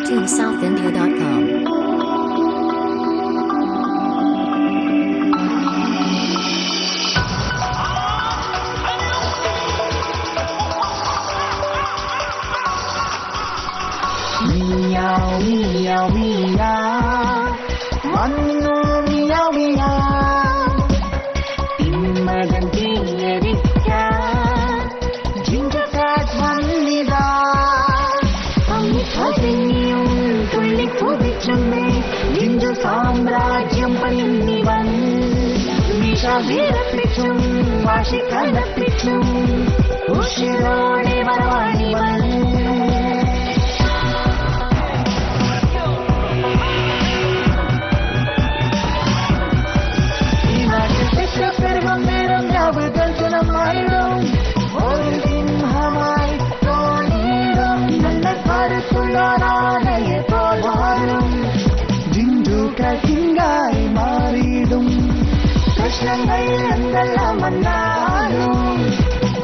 cartoonsouthindia.com. Meow, meow, meow. Mannu meow, meow. Timmagan tiyarikka. Ginger cat vannida. Amithadiniyum tulli kudichumme. Ginger samrajyam pannivan. Misha veerapichum vaashikalapichum. Ushirode varavanivan. പ്രശ്നങ്ങൾ എന്തെല്ലാം വന്നാലും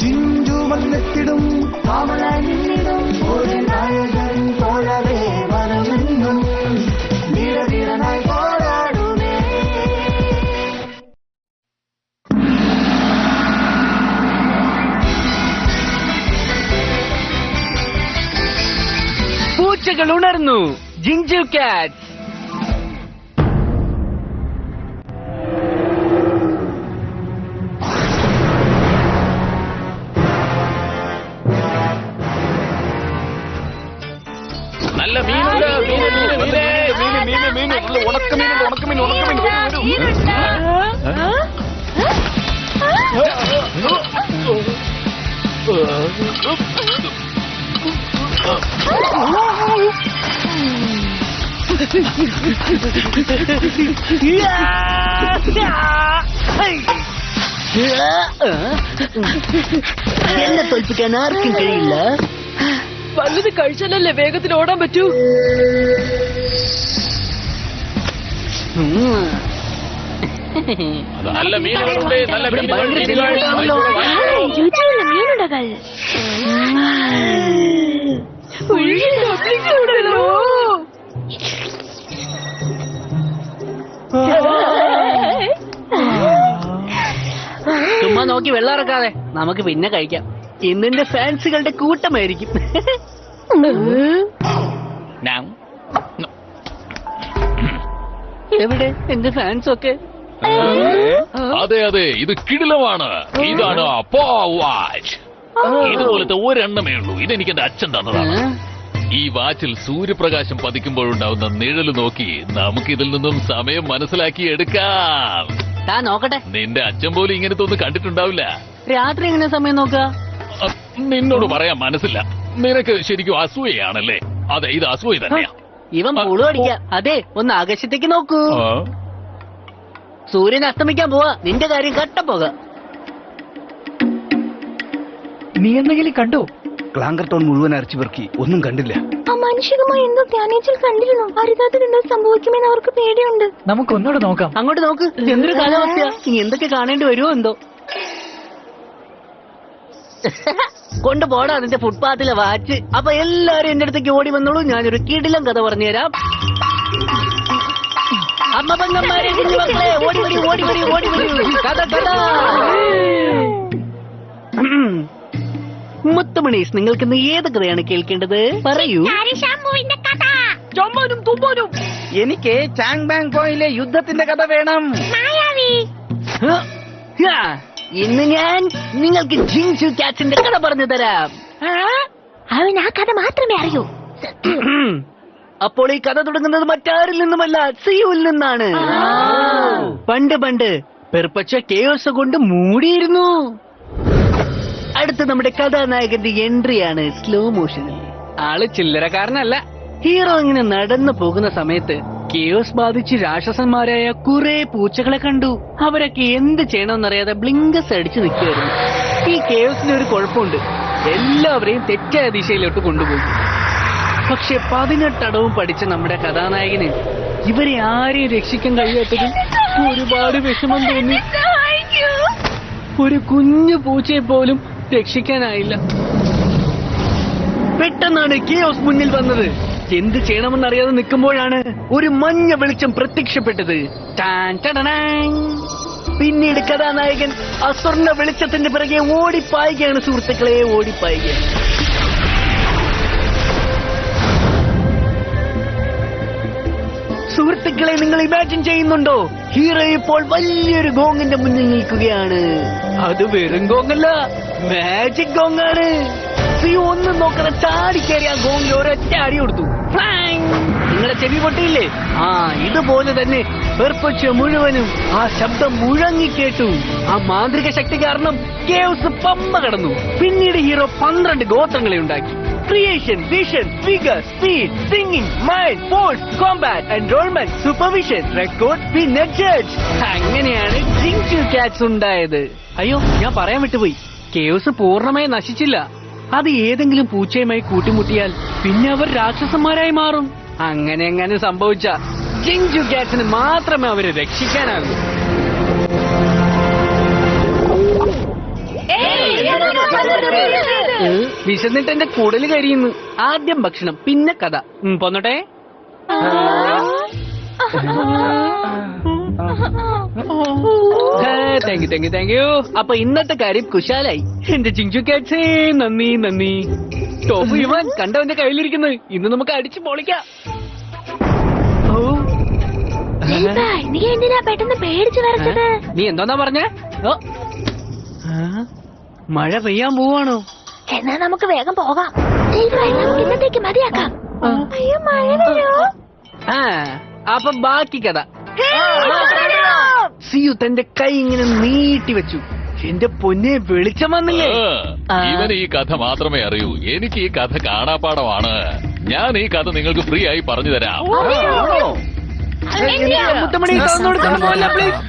ജിഞ്ചു വന്നെത്തിടും കാമലിടും ഒരു നായകൻ പോലവേ വരമെന്നും ധീരധീരനായി പോരാടുമേ. പൂച്ചകൾ ഉണർന്നു. ജിഞ്ചു കാറ്റ്. നല്ല മീനുണ്ട്. ഉണക്കമീൻ. എന്നെ തോൽപ്പിക്കാൻ ആർക്കും കഴിയില്ല. വല്ലത് കഴിച്ചാലല്ലേ വേഗത്തിൽ ഓടാൻ പറ്റൂ. നല്ല മീനുകളുണ്ട്. ചുമ്മാ നോക്കി വെള്ളം ഇറക്കാതെ നമുക്ക് പിന്നെ കഴിക്കാം. ഇന്നിന്റെ ഫാൻസുകളുടെ കൂട്ടമായിരിക്കും. എവിടെ എന്റെ ഫാൻസ് ഒക്കെ? അതെ, ഇത് കിടിലമാണ്. ഇതാണ് വാച്ച്. ഇതുപോലത്തെ ഒരെണ്ണമേ ഉള്ളൂ. ഇതെനിക്ക് എന്റെ അച്ഛൻ തന്നതാണ്. ഈ വാച്ചിൽ സൂര്യപ്രകാശം പതിക്കുമ്പോഴുണ്ടാവുന്ന നിഴല് നോക്കി നമുക്ക് ഇതിൽ നിന്നും സമയം മനസ്സിലാക്കി എടുക്കാം. താൻ നോക്കട്ടെ. നിന്റെ അച്ഛൻ പോലും ഇങ്ങനത്തെ ഒന്നും കണ്ടിട്ടുണ്ടാവില്ല. രാത്രി എങ്ങനെ സമയം നോക്കുക? നിന്നോട് പറയാൻ മനസ്സില്ല. നിനക്ക് ശരിക്കും അസൂയയാണല്ലേ? അതെ, ഇത് അസൂയ തന്നെയാ. ഇവൻ പുളു അടിക്കാം. അതെ, ഒന്ന് ആകാശത്തേക്ക് നോക്കൂ. സൂര്യൻ അസ്തമിക്കാൻ പോവാ. നിന്റെ കാര്യം കട്ടപ്പോക. നീ എന്തെങ്കിലും കണ്ടോ? ക്ലാങ്കർട്ടോൺ മുഴുവൻ അരച്ചു പെറുക്കി ഒന്നും കണ്ടില്ല. ആ മനുഷ്യകമായി എന്തോ ധ്യാനിച്ചിൽ കണ്ടിരുന്നു. അരുതാത്ത കണ്ടത് സംഭവിക്കുമെന്ന് അവർക്ക് പേടിയുണ്ട്. നമുക്ക് ഒന്നുകൂടെ നോക്കാം. അങ്ങോട്ട് നോക്ക്. എന്തൊരു കാലാവസ്ഥയാ. ഇനി എന്തൊക്കെ കാണേണ്ടി വരുമോ എന്തോ. കൊണ്ടുപോടാ അതിന്റെ ഫുട്പാത്തിലെ വാച്ച്. അപ്പൊ എല്ലാരും എന്റെ അടുത്തേക്ക് ഓടി വന്നോളൂ. ഞാനൊരു കിടിലം കഥ പറഞ്ഞുതരാം. അമ്മ പെങ്ങന്മാരെ, കുഞ്ഞുമക്കളെ, ഓടി കഥ. മുത്തുമണീസ്, നിങ്ങൾക്ക് ഇന്ന് ഏത് കഥയാണ് കേൾക്കേണ്ടത്? പറയൂ. എനിക്ക് ചാങ് ബാങ് പോയിലെ യുദ്ധത്തിന്റെ കഥ വേണം. ഇന്ന് ഞാൻ നിങ്ങൾക്ക് ജിൻജു കാറ്റിന്റെ കഥ പറഞ്ഞു തരാം. അവൻ ആ കഥ മാത്രമേ അറിയൂ. അപ്പോൾ ഈ കഥ തുടങ്ങുന്നത് മറ്റാരിൽ നിന്നുമല്ല, സിയുവിൽ നിന്നാണ്. പണ്ട് പെർപ്പച്ച കേയോസ് കൊണ്ട് മൂടിയിരുന്നു. അടുത്ത നമ്മുടെ കഥാനായകന്റെ എൻട്രിയാണ് സ്ലോ മോഷനിൽ. ആള് ചില്ലറക്കാരനല്ല. ഹീറോ ഇങ്ങനെ നടന്നു പോകുന്ന സമയത്ത് കേയോസ് ബാധിച്ച് രാക്ഷസന്മാരായ കുറെ പൂച്ചകളെ കണ്ടു. അവരൊക്കെ എന്ത് ചെയ്യണമെന്നറിയാതെ ബ്ലിങ്കസ് അടിച്ചു നിൽക്കുകയായിരുന്നു. ഈ കേയോസിന് ഒരു കുഴപ്പമുണ്ട്. എല്ലാവരെയും തെറ്റായ ദിശയിലോട്ട് കൊണ്ടുപോയി. പക്ഷെ 18 അടവും പഠിച്ച നമ്മുടെ കഥാനായകന് ഇവരെ ആരെയും രക്ഷിക്കാൻ കഴിയാത്തത് ഒരുപാട് വിഷമം തോന്നി. ഒരു കുഞ്ഞു പൂച്ചയെ പോലും രക്ഷിക്കാനായില്ല. പെട്ടെന്നാണ് കേയോസ് മുന്നിൽ വന്നത്. എന്ത് ചെയ്യണമെന്നറിയാതെ നിൽക്കുമ്പോഴാണ് ഒരു മഞ്ഞ വെളിച്ചം പ്രത്യക്ഷപ്പെട്ടത്. ടാൻ ടടടാൻ. പിന്നീട് കഥാനായകൻ ആ സ്വർണ്ണ വെളിച്ചത്തിന്റെ പിറകെ ഓടിപ്പായുകയാണ് സുഹൃത്തുക്കളെ, ഓടിപ്പായുകയാണ്. സുഹൃത്തുക്കളെ, നിങ്ങൾ ഇമാജിൻ ചെയ്യുന്നുണ്ടോ? ഹീറോ ഇപ്പോൾ വലിയൊരു ഗോങ്ങിന്റെ മുന്നിൽ നിൽക്കുകയാണ്. അത് വെറും ഗോങ്ങല്ല, മാജിക് ഗോങ്ങാണ്. ഒന്നും നോക്കാതെ ചാടിക്കേറി ആ ഗോങ്ങിൽ ഒരൊറ്റ അടി കൊടുത്തു. നിങ്ങളെ ചെവി പൊട്ടിയില്ലേ? ഇതുപോലെ തന്നെ പെർപ്പച്വ മുഴുവനും ആ ശബ്ദം മുഴങ്ങിക്കേട്ടു. ആ മാന്ത്രിക ശക്തി കാരണം കേവ്സ് പമ്പ കടന്നു. പിന്നീട് ഹീറോ 12 ഗോത്രങ്ങളെ ഉണ്ടാക്കി. Creation, vision, figure, speed, singing, mind, force, Kombat, enrolment, supervision, record, പിന്നെ ജഡ്ജ്. അങ്ങനെയാണ് ജിങ്ചു കാറ്റ്സ് ഉണ്ടായത്. അയ്യോ, ഞാൻ പറയാൻ വിട്ടുപോയി. കേവ്സ് പൂർണ്ണമായി നശിച്ചില്ല. അത് ഏതെങ്കിലും പൂച്ചയുമായി കൂട്ടിമുട്ടിയാൽ പിന്നെ അവർ രാക്ഷസന്മാരായി മാറും. അങ്ങനെ സംഭവിച്ച ജിങ്ചു കാറ്റ്സിന് മാത്രമേ അവരെ രക്ഷിക്കാനാകൂ. വിശന്നിട്ട് എന്റെ കുടല് കരിയുന്നു. ആദ്യം ഭക്ഷണം, പിന്നെ കഥ. പോന്നോട്ടെ. Thank you. അപ്പൊ ഇന്നത്തെ കാര്യം കുശാലായി. എന്റെ ജിങ്ചു കാറ്റ്സേ, നന്ദി. ടോപ്പ് ഇവാൻ കണ്ടവന്റെ കയ്യിലിരിക്കുന്നത്. ഇന്ന് നമുക്ക് അടിച്ചു പൊളിക്കാം. നീ എന്തിനാ പെട്ടെന്ന് പേടിച്ചു വരച്ചത്? നീ എന്തോന്നാ പറഞ്ഞേ? മഴ പെയ്യാൻ പോവാണോ? എന്നാ നമുക്ക് വേഗം പോകാം. ഇന്നത്തേക്ക് മതിയാക്കാം. അയ്യോ, മഴ വരോ? അപ്പൊ ബാക്കി കഥ. സിയു തന്റെ കൈ ഇങ്ങനെ നീട്ടി വെച്ചു. എന്റെ പൊന്നെ, വെളിച്ചം വന്നില്ലേ? ഇവന് ഈ കഥ മാത്രമേ അറിയൂ. എനിക്ക് ഈ കഥ കാണാപ്പാടമാണ്. ഞാൻ ഈ കഥ നിങ്ങൾക്ക് ഫ്രീ ആയി പറഞ്ഞു തരാം. മുത്തമണി പ്ലീസ്.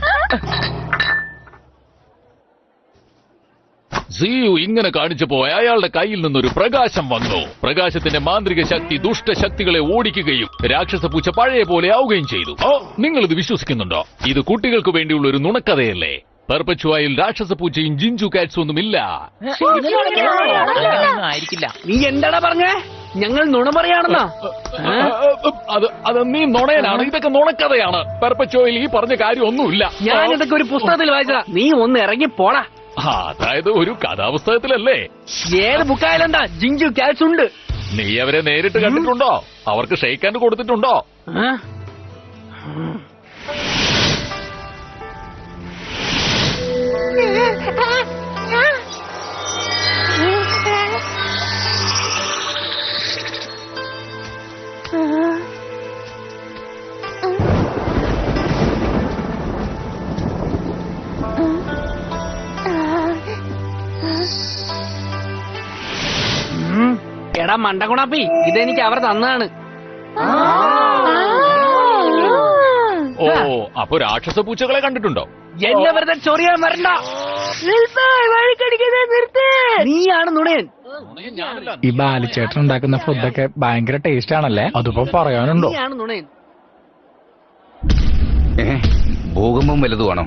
സിയു ഇങ്ങനെ കാണിച്ചപ്പോ അയാളുടെ കയ്യിൽ നിന്നൊരു പ്രകാശം വന്നു. പ്രകാശത്തിന്റെ മാന്ത്രിക ശക്തി ദുഷ്ടശക്തികളെ ഓടിക്കുകയും രാക്ഷസ പൂച്ച പഴയ പോലെ ആവുകയും ചെയ്തു. നിങ്ങളിത് വിശ്വസിക്കുന്നുണ്ടോ? ഇത് കുട്ടികൾക്ക് വേണ്ടിയുള്ള ഒരു നുണക്കഥയല്ലേ? പെർപ്പച്വായിൽ രാക്ഷസ പൂച്ചയും ജിഞ്ചു കാറ്റ്സും ഒന്നുമില്ല. നീ എന്താടാ പറഞ്ഞേ? ഞങ്ങൾ നുണ പറയാണെന്നാ? അത് നീ നുണയനാണ്. ഇതൊക്കെ നുണക്കഥയാണ്. പെർപ്പച്വായിൽ ഈ പറഞ്ഞ കാര്യം ഒന്നുമില്ല. ഞാൻ ഇതൊക്കെ ഒരു പുസ്തകത്തിൽ വായിച്ചതാ. നീ ഒന്ന് ഇറങ്ങി പോടാ. അതായത് ഒരു കഥാപുസ്തകത്തിലല്ലേ? ഏത് ബുക്കായാലെന്താ? ജിഞ്ചു കാറ്റ്സ് ഉണ്ട്. നീ അവരെ നേരിട്ട് കണ്ടിട്ടുണ്ടോ? അവർക്ക് ഷെയ്ക്ക് ഹാൻഡ് കൊടുത്തിട്ടുണ്ടോ? എടാ മണ്ടകുണാപ്പി, ഇതെനിക്ക് അവർ തന്നാണ്. ഓ, അപ്പൊ രാക്ഷസ പൂച്ചകളെ കണ്ടിട്ടുണ്ടോ? എന്നെ വെറുതെ ചൊറിയാൻ വരണ്ട. നീയാണ് നുണയൻ. ഈ ബാലിച്ചേട്ടൻ ഉണ്ടാക്കുന്ന ഫുഡൊക്കെ ഭയങ്കര ടേസ്റ്റ് ആണല്ലേ? അതിപ്പോ പറയാനുണ്ടോ? നീയാണ് നുണയൻ. ഭൂകമ്പം വലുതുവാണോ?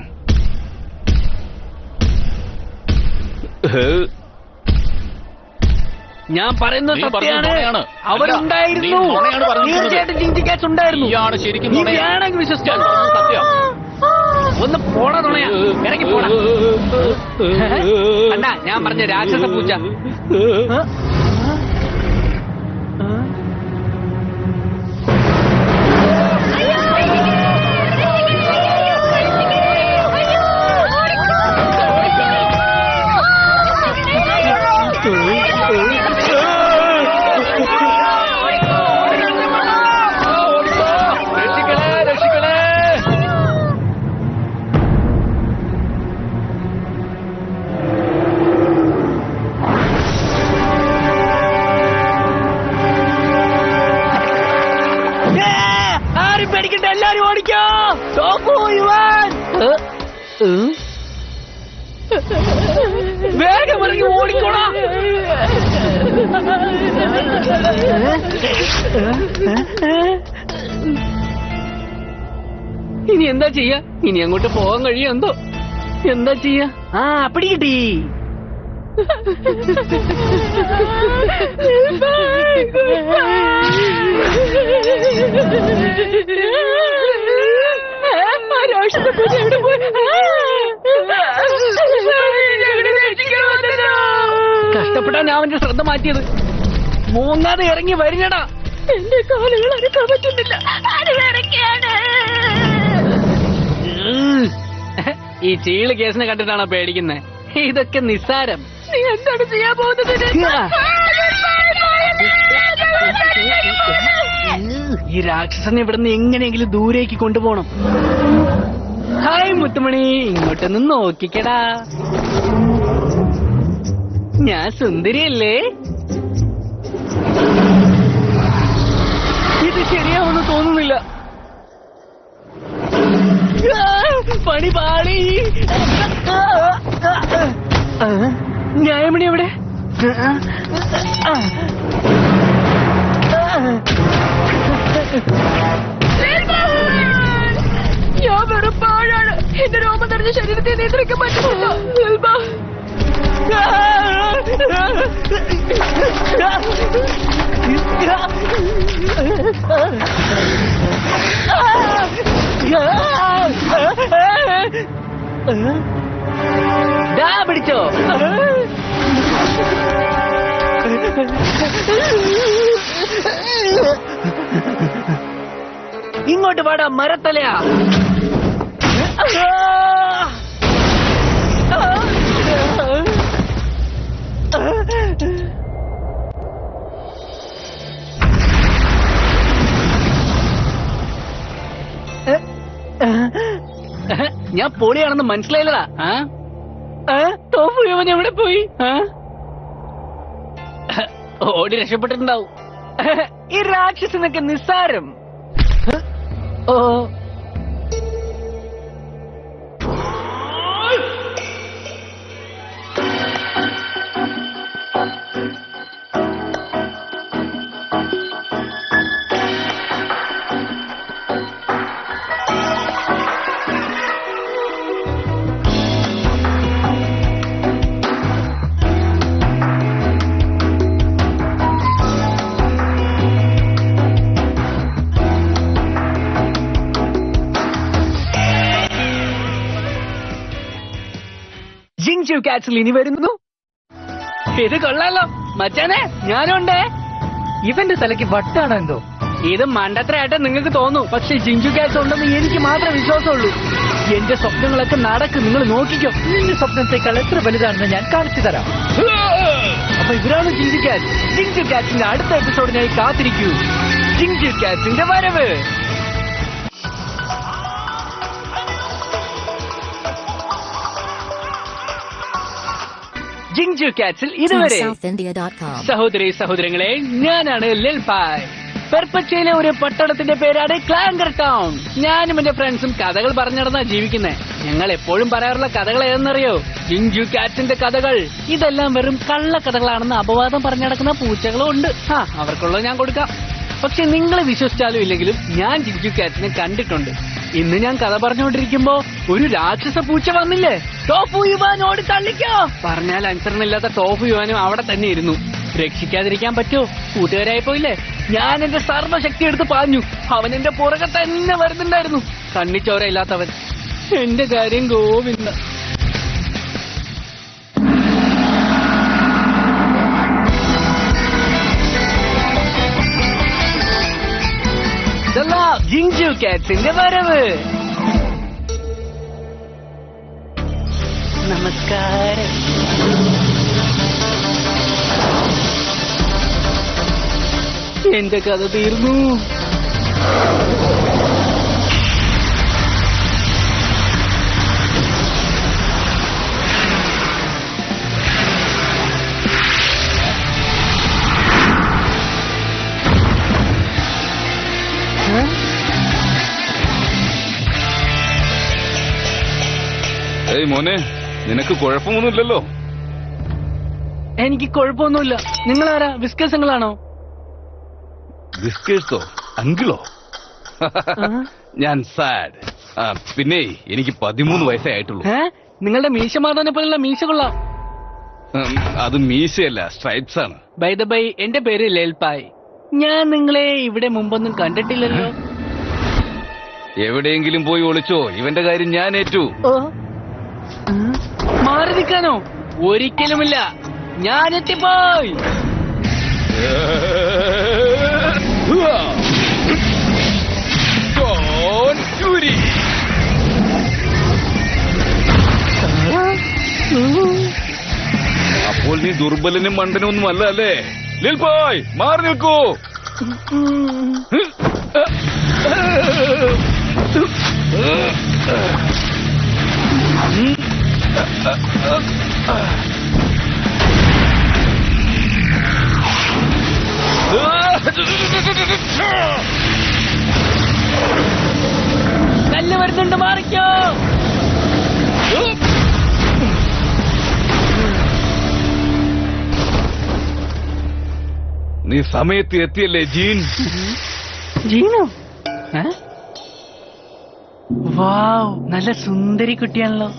ഞാൻ പറയുന്നത് സത്യമാണ്. അവരുണ്ടായിരുന്നു. തീർച്ചയായിട്ടും ജിഞ്ചു കാറ്റ്സ് ഉണ്ടായിരുന്നു. നീ വേണമെങ്കിൽ വിശ്വസിച്ചോ. ഒന്ന് പോടാ നുണയാ, ഇറങ്ങി പോടാ. അല്ല, ഞാൻ പറഞ്ഞ രാക്ഷസ പൂച്ച. പേടിക്കണ്ട, എല്ലാരും ഓടിക്കോ. വേഗം ഇറങ്ങി ഓടിക്കോടാ. ഇനി എന്താ ചെയ്യാ? ഇനി അങ്ങോട്ട് പോകാൻ കഴിയോ എന്തോ? എന്താ ചെയ്യാ? അപ്പടി കിട്ടി. ആ രാക്ഷസ പൂച്ച എവിടെ പോയി? ഞങ്ങളെ രക്ഷിക്കാൻ വന്നല്ലോ. കഷ്ടപ്പെട്ടാ ഞാൻ അവന്റെ ശ്രദ്ധ മാറ്റിയത്. മൂന്നാതെ ഇറങ്ങി വരുന്നടാ. എന്റെ കാലുകൾ അനക്കാൻ പറ്റുന്നില്ല. ഈ ചീള് കേസിനെ കണ്ടിട്ടാണോ പേടിക്കുന്നേ? ഇതൊക്കെ നിസ്സാരം. നീ എന്താണ് ചെയ്യാൻ പോകുന്നത്? ഈ രാക്ഷസനെ ഇവിടുന്ന് എങ്ങനെയെങ്കിലും ദൂരേക്ക് കൊണ്ടുപോകണം. ഹായ് മുത്തുമണി, ഇങ്ങോട്ടൊന്ന് നോക്കിക്കടാ. ഞാൻ സുന്ദരിയല്ലേ? ഇത് ശരിയാവുമെന്ന് തോന്നുന്നില്ല. പണി പാളി. ന്യായമണി എവിടെ? ഞാൻ വെറും പാഴാണ്. എന്റെ രോമം നിറഞ്ഞ ശരീരത്തെ നിയന്ത്രിക്കാൻ പറ്റുന്നില്ല. പിടിച്ചോ. ഇങ്ങോട്ട് പാടാ മരത്തലയാ. ഞാൻ പൊളിയാണെന്ന് മനസ്സിലായില്ലടാ. തോഫു യവൻ എവിടെ പോയി? ഓടി രക്ഷപ്പെട്ടിട്ടുണ്ടാവും. ഈ രാക്ഷസനൊക്കെ നിസ്സാരം. ഓ ജിങ്ചു കാറ്റ്സിൽ ഇനി വരുന്നു. ഇത് കൊള്ളാലോ മച്ചാനെ, ഞാനുണ്ട്. ഇവന്റെ തലയ്ക്ക് വട്ടാണോ എന്തോ? ഇത് മണ്ടത്തരായിട്ട് നിങ്ങൾക്ക് തോന്നൂ, പക്ഷെ ജിഞ്ചു കാറ്റ്സ് ഉണ്ടെന്ന് എനിക്ക് മാത്രമേ വിശ്വാസമുള്ളൂ. എന്റെ സ്വപ്നങ്ങളൊക്കെ നടക്കും, നിങ്ങൾ നോക്കിക്കോ. നിന്റെ സ്വപ്നത്തെക്കാൾ എത്ര വലുതാണെന്ന് ഞാൻ കാണിച്ചു തരാം. അപ്പൊ ഇവരാണ് ജിഞ്ചു കാറ്റ്. ജിഞ്ചു കാറ്റ്സിന്റെ അടുത്ത എപ്പിസോഡിനായി കാത്തിരിക്കൂ. ജിഞ്ചു കാറ്റ്സിന്റെ വരവ്. ജിഞ്ചു കാറ്റ്സിൽ ഇതുവരെ. സഹോദരി സഹോദരങ്ങളെ, ഞാനാണ് ലെൽപായ്. പെർപ്പച്ചയിലെ ഒരു പട്ടണത്തിന്റെ പേരാണ് ക്ലാങ്കർ ടൗൺ. ഞാനും എന്റെ ഫ്രണ്ട്സും കഥകൾ പറഞ്ഞു നടന്നാ ജീവിക്കുന്നത്. ഞങ്ങൾ എപ്പോഴും പറയാറുള്ള കഥകൾ ഏതെന്നറിയോ? ജിഞ്ചു കാറ്റ്സിന്റെ കഥകൾ. ഇതെല്ലാം വെറും കള്ളക്കഥകളാണെന്ന് അപവാദം പറഞ്ഞു നടക്കുന്ന പൂച്ചകളും ഉണ്ട്. അവർക്കുള്ളത് ഞാൻ കൊടുക്കാം. പക്ഷെ നിങ്ങൾ വിശ്വസിച്ചാലും ഇല്ലെങ്കിലും ഞാൻ ജിഞ്ചു കാറ്റ്സിനെ കണ്ടിട്ടുണ്ട്. ഇന്ന് ഞാൻ കഥ പറഞ്ഞുകൊണ്ടിരിക്കുമ്പോ ഒരു രാക്ഷസ പൂച്ച വന്നില്ലേ? ടോഫു യുവാനോട് തള്ളിക്കോ പറഞ്ഞാൽ അനുസരണമില്ലാത്ത ടോഫു യുവാനും അവിടെ തന്നെ ഇരുന്നു. രക്ഷിക്കാതിരിക്കാൻ പറ്റോ? കൂട്ടുകാരായി പോയില്ലേ? ഞാൻ എന്റെ സർവ്വശക്തി എടുത്ത് പാഞ്ഞു. അവൻ എന്റെ പുറകെ തന്നെ വരുന്നുണ്ടായിരുന്നു. കണ്ണിച്ചോരയില്ലാത്തവൻ. എന്റെ കാര്യം ഗോവിന്ദ. ജിഞ്ചു കാറ്റ്സിന്റെ വരവ്. നമസ്കാരം. എന്റെ കഥ തീർന്നു. ഏയ് മോനെ, നിനക്ക് കുഴപ്പമൊന്നുമില്ലല്ലോ? എനിക്ക് കുഴപ്പമൊന്നുമില്ല. നിങ്ങളാരാ? വിസ്കേഴ്സങ്ങളാണോ? ബിസ്കേഴ്സോ? അങ്കിളോ? ഞാൻ സാഡ്. പിന്നെ എനിക്ക് 13 വയസ്സേ ആയിട്ടുള്ളൂ. നിങ്ങളുടെ മീശ മാധവനെ പോലുള്ള മീശ കൊള്ളാം. അത് മീശയല്ല, സ്ട്രൈപ്സ് ആണ്. ബൈ ദ ബൈ, എന്റെ പേര് ലേൽപായ്. ഞാൻ നിങ്ങളെ ഇവിടെ മുമ്പൊന്നും കണ്ടിട്ടില്ലല്ലോ. എവിടെയെങ്കിലും പോയി ഒളിച്ചോ, ഇവന്റെ കാര്യം ഞാൻ ഏറ്റു. മാറി നിൽക്കാനോ? ഒരിക്കലുമില്ല, ഞാൻ എത്തിപ്പോയി. അപ്പോൾ നീ ദുർബലനും മണ്ടനും ഒന്നും അല്ല അല്ലേ? ലിൽപോയ്, മാറി നിൽക്കൂ. കല്ല് വരുന്നുണ്ട്, മാറിക്കോ. നീ സമയത്ത് എത്തിയല്ലേ ജീൻ? ജീനോ? വാവ്, നല്ല സുന്ദരി കുട്ടിയാണല്ലോ.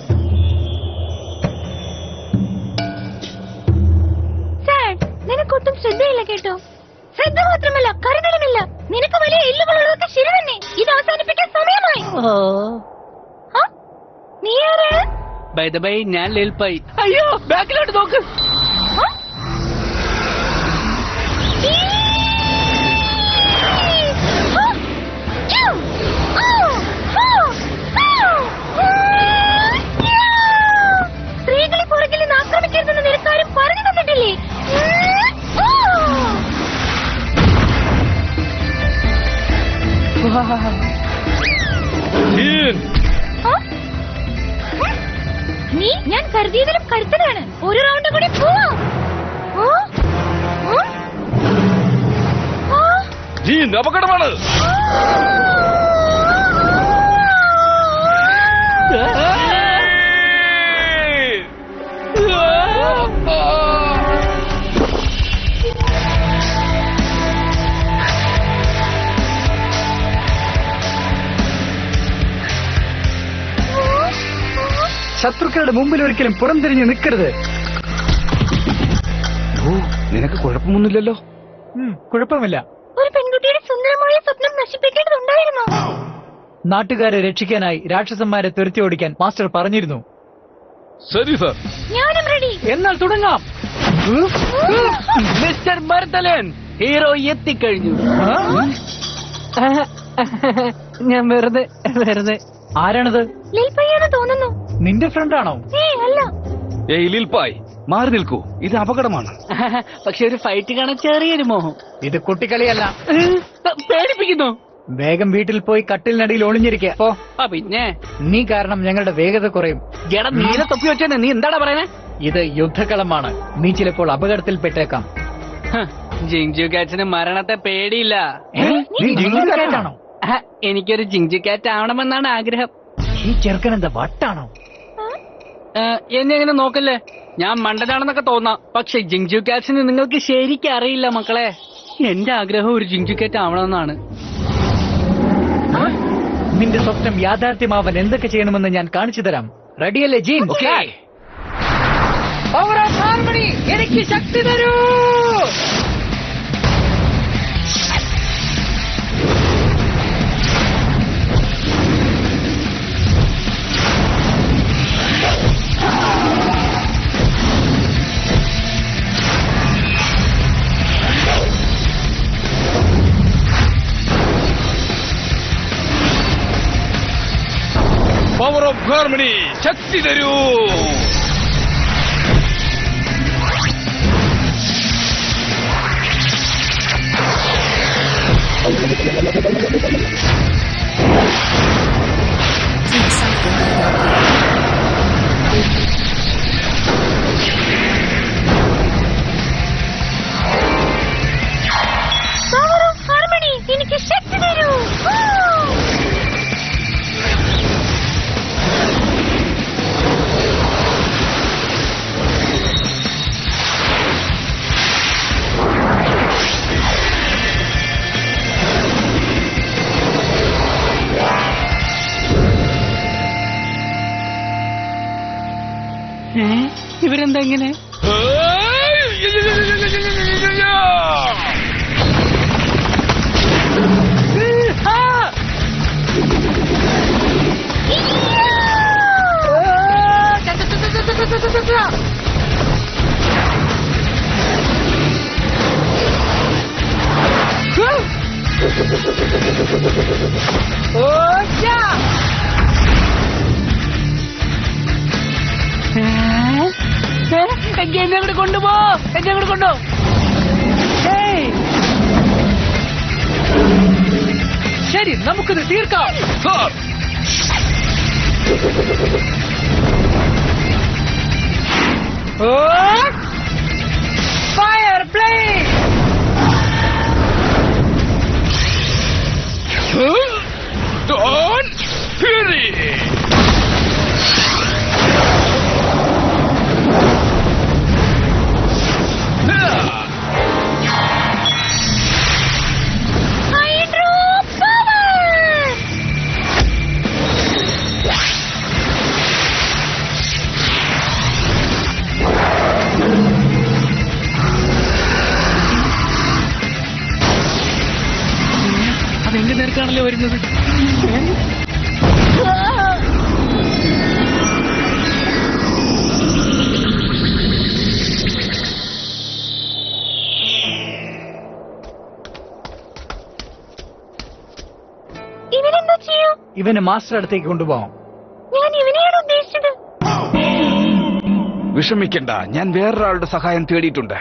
നിനക്കൊട്ടും ശ്രദ്ധയില്ല കേട്ടോ. ശ്രദ്ധ മാത്രമല്ല, കരുതലുമില്ല. നിനക്ക് വലിയ എല്ലുകളുള്ളതൊക്കെ ശരി തന്നെ. ഇത് അവസാനിപ്പിക്കാൻ സമയമായി. നീ ആര്? ബൈ ദ ബൈ, ഞാൻ ലിൽപായ്. അയ്യോ, ബാക്കിലോട്ട് നോക്ക്. സ്ത്രീകളെ പുറകിൽ നിന്ന് ആക്രമിക്കരുതെന്ന് നിനക്കാരും പറഞ്ഞു തന്നിട്ടില്ലേ? നീ ഞാൻ കരുതിയതിലും കരുത്തനാണ്. ഒരു റൗണ്ട് കൂടി പോവാം. ജീൻ, അപകടമാണ്. ശത്രുക്കളുടെ മുമ്പിൽ ഒരിക്കലും പുറംതിരിഞ്ഞ് നിൽക്കരുത്. ഓ, നിനക്ക് കുഴപ്പമൊന്നുമില്ലല്ലോ? കുഴപ്പമില്ല. ഒരു പെൺകുട്ടിയുടെ സുന്ദരമായ സ്വപ്നം നശിപ്പിക്കേണ്ടതുണ്ടായിരുന്നോ? നാട്ടുകാരെ രക്ഷിക്കാനായി രാക്ഷസന്മാരെ തുരത്തി ഓടിക്കാൻ മാസ്റ്റർ പറഞ്ഞിരുന്നു. ശരി സർ. ഞാനും റെഡി. എന്നാൽ തുടങ്ങാം. മിസ്റ്റർ ബർത്തലൻ, ഹീറോ എത്തിക്കഴിഞ്ഞു. ഞാൻ വെറുതെ. ആരാണത്? ലിൽപയ്യാന്ന് തോന്നുന്നു. നിന്റെ ഫ്രണ്ടാണോ? അല്ല. ഏയ് ലിൽപായ്, മാറി നിൽക്കൂ, ഇത് അപകടമാണ്. പക്ഷെ ഒരു ഫൈറ്റ് കാണാൻ ചെറിയൊരു മോഹം. ഇത് കുട്ടിക്കളിയല്ല. പേടിപ്പിക്കുന്നു. വേഗം വീട്ടിൽ പോയി കട്ടിലിനടിയിൽ ഒളിഞ്ഞിരിക്കുക. പിന്നെ നീ കാരണം ഞങ്ങളുടെ വേഗത കുറയും. എടാ, നീല തൊപ്പി വെച്ചേ, നീ എന്താടാ പറയുന്നേ? ഇത് യുദ്ധക്കളമാണ്. നീ ചിലപ്പോൾ അപകടത്തിൽപ്പെട്ടേക്കാം. ജിങ്ജു കാറ്റിന് മരണത്തെ പേടിയില്ല. നീ ജിങ്കാറ്റാണോ? എനിക്കൊരു ജിങ്ജു കാറ്റ് ആവണമെന്നാണ് ആഗ്രഹം. ഈ ചെറുക്കൻ എന്താ വട്ടാണോ? എന്നെ എങ്ങനെ നോക്കല്ലേ, ഞാൻ മണ്ടനാണെന്നൊക്കെ തോന്നാം. പക്ഷെ ജിങ്ജു കാറ്റ്സിന് നിങ്ങൾക്ക് ശരിക്കും അറിയില്ല മക്കളെ. എന്റെ ആഗ്രഹം ഒരു ജിങ്ജു കാറ്റ് ആവണമെന്നാണ്. നിന്റെ സ്വപ്നം യാഥാർത്ഥ്യമാവാൻ എന്തൊക്കെ ചെയ്യണമെന്ന് ഞാൻ കാണിച്ചു തരാം. റെഡിയല്ലേ ജീൻ? എനിക്ക് ശക്തി തരൂ. പവർ ഓഫ് ഹാർമണി, ശക്തി തരൂ. പവർ ഓഫ് ഹാർമണി, എനിക്ക് ശക്തി തരൂ. ഇവരെന്താ ഇങ്ങനെ? എന്നെ അങ്ങോട്ട് കൊണ്ടുപോ, എന്നെ അങ്ങോട്ട് കൊണ്ടോ. ഏയ്. ശരി, നമുക്കിത് തീർക്കാം. Fire blade. Dawn Fury! Hydro power. അതെന്റെ നേർക്കാണല്ലോ വരുന്നത്. ഇവനെന്താ ചെയ്യും? ഇവന് മാസ്റ്റർ അടുത്തേക്ക് കൊണ്ടുപോകാം. ഞാൻ ഇവനെയാണ് ഉദ്ദേശിച്ചത്. വിഷമിക്കണ്ട, ഞാൻ വേറൊരാളുടെ സഹായം തേടിയിട്ടുണ്ട്.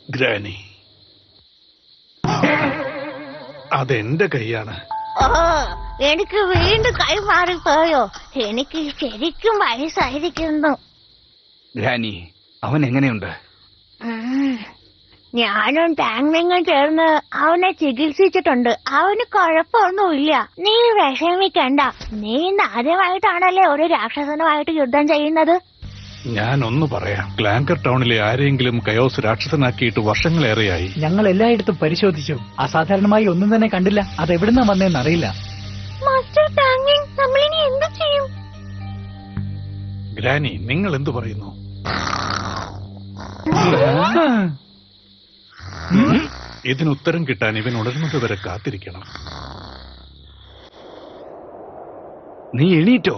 ഗ്രാനി, അതെന്റെ കൈയാണ്. ഓ, എനിക്ക് വീണ്ടും കൈ മാറിപ്പോയോ? എനിക്ക് ശരിക്കും വയസ്സായിരിക്കുന്നു. ഗ്രാനി, അവൻ എങ്ങനെയുണ്ട്? ഞാനും ടാങ്മെങ്ങും ചേർന്ന് അവനെ ചികിത്സിച്ചിട്ടുണ്ട്. അവന് കുഴപ്പമൊന്നുമില്ല. നീ വിഷമിക്കണ്ട. നീ ഇന്ന് ആദ്യമായിട്ടാണല്ലേ ഒരു രാക്ഷസനുമായിട്ട് യുദ്ധം ചെയ്യുന്നത്? ഞാനൊന്നു പറയാം. ക്ലാങ്കർ ടൗണിലെ ആരെങ്കിലും കയോസ് രാക്ഷസനാക്കിയിട്ട് വർഷങ്ങളേറെയായി. ഞങ്ങൾ എല്ലായിടത്തും പരിശോധിച്ചു. അസാധാരണമായി ഒന്നും തന്നെ കണ്ടില്ല. അതെവിടുന്നാ വന്നേന്ന് അറിയില്ല. മാസ്റ്റർ ടാങ്ങിങ്, നമ്മളിനി എന്ത് ചെയ്യും? ഗ്രാനി, നിങ്ങൾ എന്തു പറയുന്നു? ഇതിനുത്തരം കിട്ടാൻ ഇവൻ ഉണർന്നത് വരെ കാത്തിരിക്കണം. നീ എണീറ്റോ?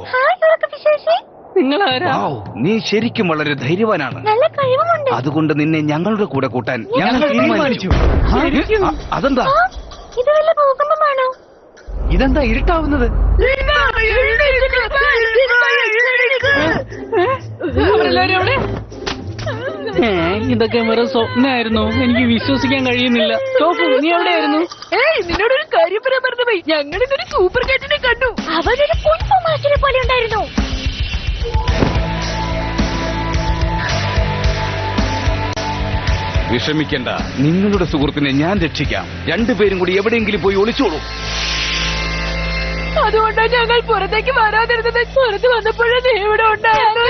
നിങ്ങളാരാ? വൗ, നീ ശരിക്കും വളരെ ധൈര്യവാനാണ്. നല്ല കഴിവുമുണ്ട്. അതുകൊണ്ട് നിന്നെ ഞങ്ങളുടെ കൂടെ കൂട്ടാൻ ഞങ്ങൾ തീരുമാനിച്ചു. അതെന്താ? ആ, ഇത് വല്ല ഭൂകമ്പമാണോ? ഇതെന്താ ഇരുട്ടാവുന്നത്? അവരെല്ലാവരും എവിടെ? ഇതൊക്കെ വെറും സ്വപ്നമായിരുന്നു. എനിക്ക് വിശ്വസിക്കാൻ കഴിയുന്നില്ല. ടോഫു, നീ എവിടെയായിരുന്നു? നിന്നോടൊരു കാര്യം പറയാൻ മറന്നുപോയി. ഞങ്ങൾ ഇന്നൊരു സൂപ്പർ കാറ്റിനെ കണ്ടു. അവനൊരു കുഞ്ഞു മാഷിനെ പോലെ ഉണ്ടായിരുന്നു. വിഷമിക്കണ്ട, നിങ്ങളുടെ സുഹൃത്തിനെ ഞാൻ രക്ഷിക്കാം. രണ്ടുപേരും കൂടി എവിടെയെങ്കിലും പോയി ഒളിച്ചോളൂ. അതുകൊണ്ടാണ് ഞങ്ങൾ പുറത്തേക്ക് വരാതിരുന്നത്. പുറത്ത് വന്നപ്പോഴേ നീ ഇവിടെ ഉണ്ടായിരുന്നു.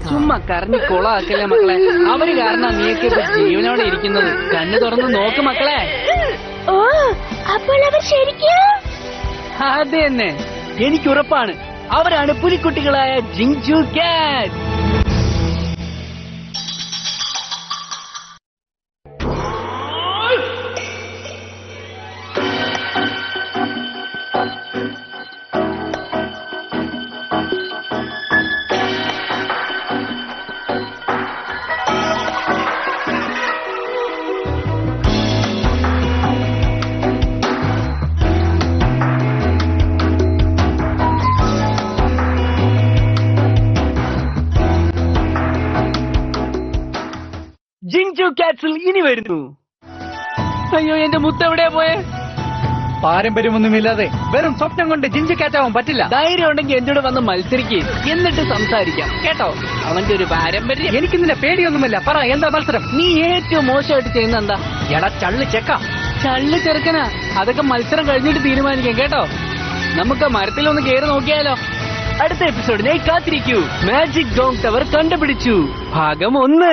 ചുമ്മാ കരഞ്ഞ് കൊളാക്കല്ലേ മക്കളെ. അവര് കാരണം നീയൊക്കെ ഇപ്പൊ ജീവനോടെ ഇരിക്കുന്നത്. കണ്ണു തുറന്ന് നോക്ക് മക്കളെ. ഓ, അപ്പോൾ അവർ ശരിക്കും അത് തന്നെ, എനിക്കുറപ്പാണ്. അവരാണ് പുലിക്കുട്ടികളായ ജിങ്ജു കാറ്റ്. ജിങ്ജു കാറ്റ്സിൽ ഇനി വരുന്നു. അയ്യോ, എന്റെ മുത്ത് എവിടെയാ പോയെ? പാരമ്പര്യമൊന്നുമില്ലാതെ വെറും സ്വപ്നം കൊണ്ട് ജിഞ്ചു കാറ്റാവാൻ പറ്റില്ല. ധൈര്യം ഉണ്ടെങ്കിൽ എന്നോട് വന്ന് മത്സരിക്കുകയും എന്നിട്ട് സംസാരിക്കാം കേട്ടോ. അവന്റെ ഒരു പാരമ്പര്യം. എനിക്ക് നിന്നെ പേടിയൊന്നുമില്ല. പറ, എന്താ മത്സരം? നീ ഏറ്റവും മോശമായിട്ട് ചെയ്യുന്ന എന്താ? എടാ ചള്ളി ചെക്ക. ചള്ളി ചെറുക്കനാ. അതൊക്കെ മത്സരം കഴിഞ്ഞിട്ട് തീരുമാനിക്കാം കേട്ടോ. നമുക്ക് മരത്തിലൊന്ന് കയറി നോക്കിയാലോ? അടുത്ത എപ്പിസോഡിനായി കാത്തിരിക്കൂ. മാജിക് ഡോങ് ടവർ കണ്ടുപിടിച്ചു ഭാഗം 1.